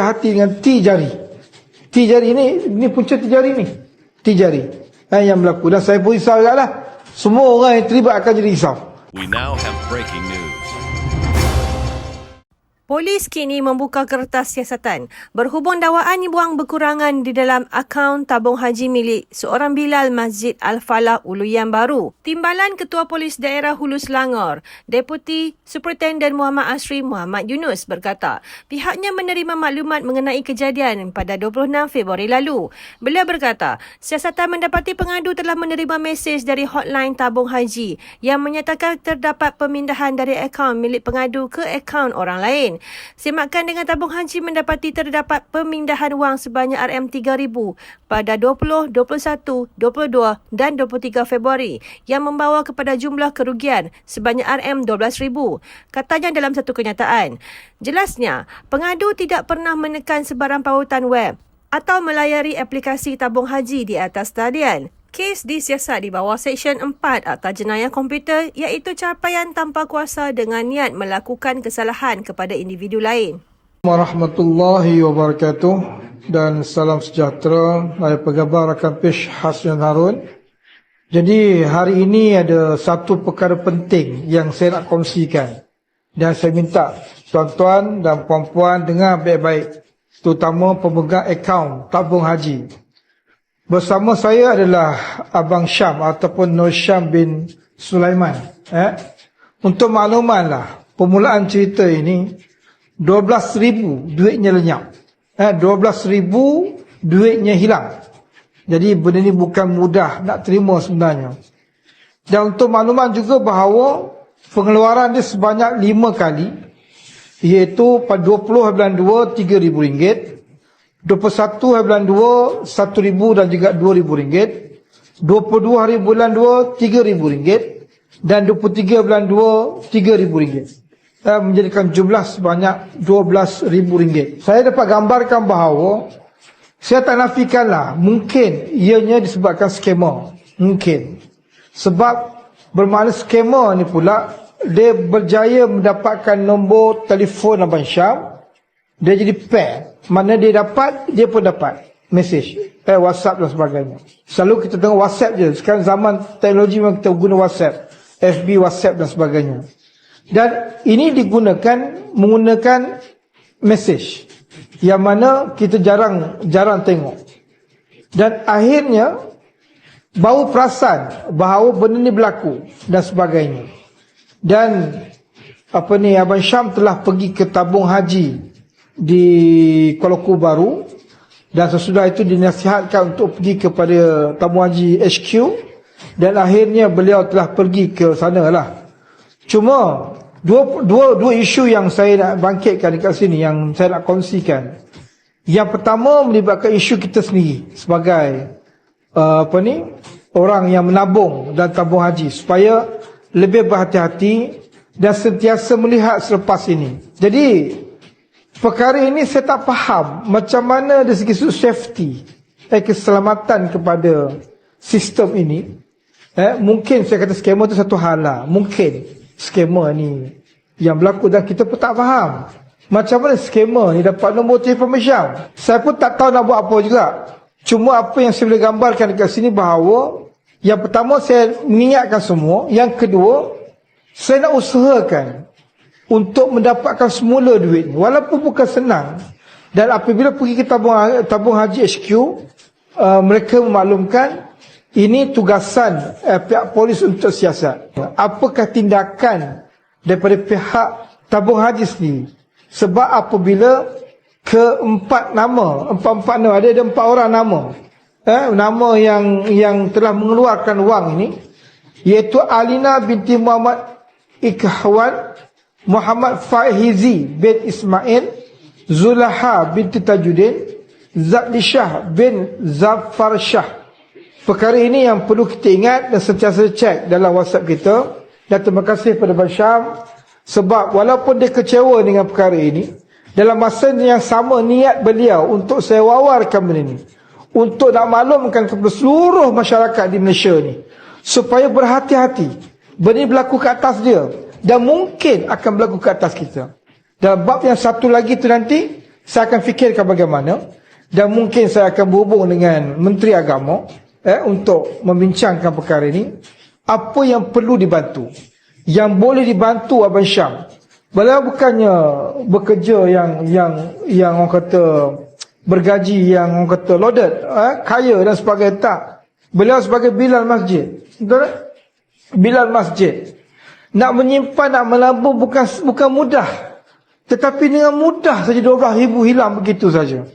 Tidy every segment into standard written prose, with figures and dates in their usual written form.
hati dengan T jari. T jari ini punca T jari ni. T jari. Yang berlaku. Dan saya pun risau juga lah. Semua orang yang terlibat akan jadi risau. We now have breaking news. Polis kini membuka kertas siasatan berhubung dakwaan dibuang berkurangan di dalam akaun tabung haji milik seorang Bilal Masjid Al-Falah Uluyan Baru. Timbalan Ketua Polis Daerah Hulu Selangor, Deputi Superintendent Muhammad Asri Muhammad Yunus berkata, pihaknya menerima maklumat mengenai kejadian pada 26 Februari lalu. Beliau berkata, siasatan mendapati pengadu telah menerima mesej dari hotline tabung haji yang menyatakan terdapat pemindahan dari akaun milik pengadu ke akaun orang lain. Semakan dengan tabung haji mendapati terdapat pemindahan wang sebanyak RM3,000 pada 20, 21, 22 dan 23 Februari yang membawa kepada jumlah kerugian sebanyak RM12,000. Katanya dalam satu kenyataan. Jelasnya, pengadu tidak pernah menekan sebarang pautan web atau melayari aplikasi tabung haji di atas talian. Kes disiasat di bawah Seksyen 4 Akta Jenayah Komputer iaitu capaian tanpa kuasa dengan niat melakukan kesalahan kepada individu lain. Warahmatullahi wabarakatuh dan salam sejahtera. Saya Pegabar Rakan Pesh Hasyan Harun. Jadi hari ini ada satu perkara penting yang saya nak kongsikan. Dan saya minta tuan-tuan dan puan-puan dengar baik-baik. Terutama pemegang akaun tabung haji. Bersama saya adalah Abang Syam ataupun Nur Syam bin Sulaiman. Untuk makluman lah, permulaan cerita ini, 12,000 duitnya lenyap. 12,000 duitnya hilang. Jadi benda ni bukan mudah nak terima sebenarnya. Dan untuk makluman juga bahawa pengeluaran dia sebanyak 5 kali, iaitu pada 20 bulan 2, RM3,000. 21 hari bulan 2, RM1,000 dan juga RM2,000. 22 hari bulan 2, RM3,000. Dan 23 bulan 2, RM3,000. Menjadikan jumlah sebanyak RM12,000. Saya dapat gambarkan bahawa, saya tak nafikanlah, mungkin ianya disebabkan skema. Mungkin. Sebab bermakna skema ni pula, dia berjaya mendapatkan nombor telefon Abang Syam. Dia jadi pair. Mana dia dapat, dia pun dapat mesej, WhatsApp dan sebagainya. Selalu kita tengok WhatsApp je. Sekarang zaman teknologi memang kita guna WhatsApp, FB, WhatsApp dan sebagainya. Dan ini digunakan menggunakan mesej yang mana kita jarang tengok. Dan akhirnya baru perasan bahawa benda ni berlaku dan sebagainya. Dan Abang Syam telah pergi ke tabung haji di Kuala Lumpur Baru, dan sesudah itu dinasihatkan untuk pergi kepada tabung haji HQ, dan akhirnya beliau telah pergi ke sana lah. Cuma dua isu yang saya nak bangkitkan dekat sini, yang saya nak kongsikan. Yang pertama melibatkan isu kita sendiri sebagai orang yang menabung dan tabung haji, supaya lebih berhati-hati dan sentiasa melihat selepas ini. Jadi perkara ini saya tak faham macam mana dari segi safety, keselamatan kepada sistem ini. Mungkin saya kata skema itu satu hal lah. Mungkin skema ni yang berlaku dan kita pun tak faham. Macam mana skema ni dapat nombor telefon Syam. Saya pun tak tahu nak buat apa juga. Cuma apa yang saya boleh gambarkan dekat sini bahawa, yang pertama saya niatkan semua. Yang kedua, saya nak usahakan untuk mendapatkan semula duit ni, walaupun bukan senang. Dan apabila pergi ke tabung haji HQ, mereka memaklumkan ini tugasan pihak polis untuk siasat. Apakah tindakan daripada pihak tabung haji sendiri? Sebab apabila empat nama, ada 4 orang nama, nama yang telah mengeluarkan wang ini, iaitu Alina binti Muhammad Ikhwan, Muhammad Fahizi bin Ismail, Zulaha binti Tajuddin, Zadlishah bin Zafar Shah. Perkara ini yang perlu kita ingat dan sentiasa cek dalam WhatsApp kita. Dan terima kasih kepada Abang Syam, sebab walaupun dia kecewa dengan perkara ini, dalam masa yang sama niat beliau untuk saya wawarkan benda ini, untuk nak maklumkan kepada seluruh masyarakat di Malaysia ni, supaya berhati-hati. Benda ini berlaku ke atas dia, dan mungkin akan berlaku ke atas kita. Dalam bab yang satu lagi tu nanti, Saya akan fikirkan bagaimana, dan mungkin saya akan berhubung dengan Menteri Agama untuk membincangkan perkara ini. Apa yang perlu dibantu, yang boleh dibantu Abang Syam. Beliau bukannya bekerja yang orang kata bergaji yang orang kata loaded, kaya dan sebagainya, tak. Beliau sebagai bilal masjid. Betul tak? Bilal masjid. Nak menyimpan, nak melabur bukan mudah. Tetapi dengan mudah saja 12,000 hilang begitu saja.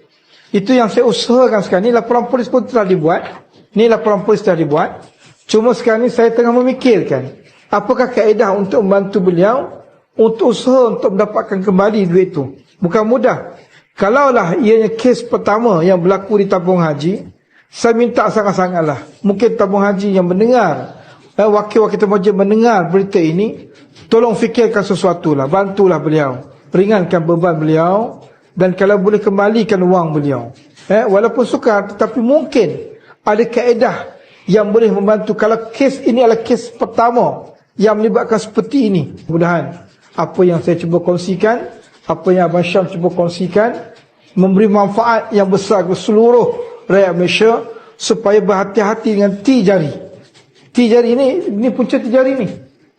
Itu yang saya usahakan sekarang. Ni laporan polis pun telah dibuat. Cuma sekarang ni saya tengah memikirkan apakah kaedah untuk membantu beliau untuk usaha untuk mendapatkan kembali duit itu. Bukan mudah. Kalaulah ianya kes pertama yang berlaku di tabung haji, saya minta sangat-sangatlah, mungkin tabung haji yang mendengar, wakil-wakil termoja mendengar berita ini, tolong fikirkan sesuatu lah, bantulah beliau, ringankan beban beliau, dan kalau boleh kembalikan wang beliau. Walaupun sukar, tetapi mungkin ada kaedah yang boleh membantu. Kalau kes ini adalah kes pertama yang melibatkan seperti ini, mudah-mudahan apa yang saya cuba kongsikan, apa yang Abang Syam cuba kongsikan, memberi manfaat yang besar kepada seluruh rakyat Malaysia, supaya berhati-hati dengan T jari. T jari ini punca T jari ni.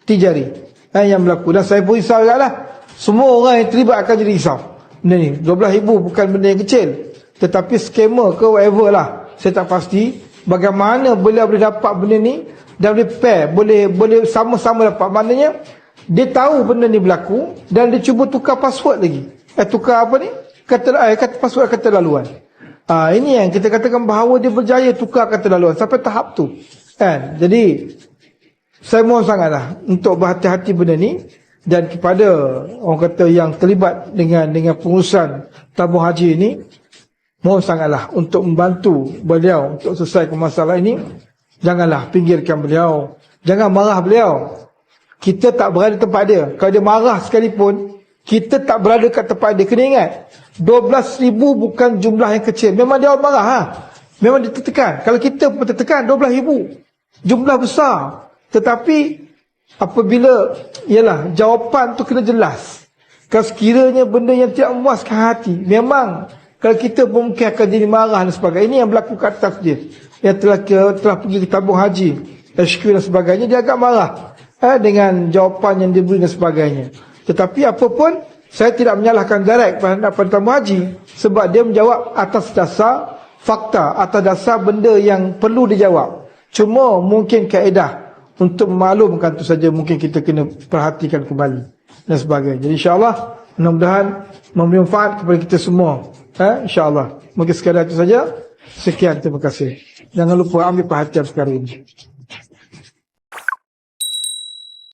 T jari yang berlaku. Dan saya pun risau lah. Semua orang yang terlibat akan jadi risau. Ni 12,000 bukan benda yang kecil. Tetapi scammer ke whatever lah, saya tak pasti bagaimana beliau boleh dapat benda ni dan boleh pair, boleh sama-sama dapat. Maknanya dia tahu benda ni berlaku dan dia cuba tukar password lagi. Tukar apa ni? Kata password kata laluan. Ini yang kita katakan bahawa dia berjaya tukar kata laluan sampai tahap tu. Jadi saya mohon sangatlah untuk berhati-hati benda ni, dan kepada orang kata yang terlibat dengan pengurusan tabung haji ini, mohon sangatlah untuk membantu beliau untuk selesaikan masalah ini. Janganlah pinggirkan beliau, jangan marah beliau. Kita tak berada di tempat dia. Kalau dia marah sekalipun, kita tak berada kat tempat dia. Kena ingat, 12,000 bukan jumlah yang kecil. Memang dia marah, memang dia tertekan. Kalau kita pun tertekan, 12,000 jumlah besar. Tetapi apabila jawapan tu kena jelas. Kalau sekiranya benda yang tidak memuaskan hati, memang kalau kita pun mungkin akan jadi marah dan sebagainya. Ini yang berlaku kat atas dia, yang telah pergi ke tabung haji, HQ dan sebagainya. Dia agak marah dengan jawapan yang diberi dan sebagainya. Tetapi apapun, saya tidak menyalahkan direct pada tabung haji, sebab dia menjawab atas dasar fakta, atas dasar benda yang perlu dijawab. Cuma mungkin kaedah untuk memaklumkan tu saja mungkin kita kena perhatikan kembali dan sebagainya. Jadi insya-Allah mudah-mudahan memberi manfaat kepada kita semua. Insya-Allah. Mungkin sekadar itu saja. Sekian, terima kasih. Jangan lupa ambil perhatian sekarang ini.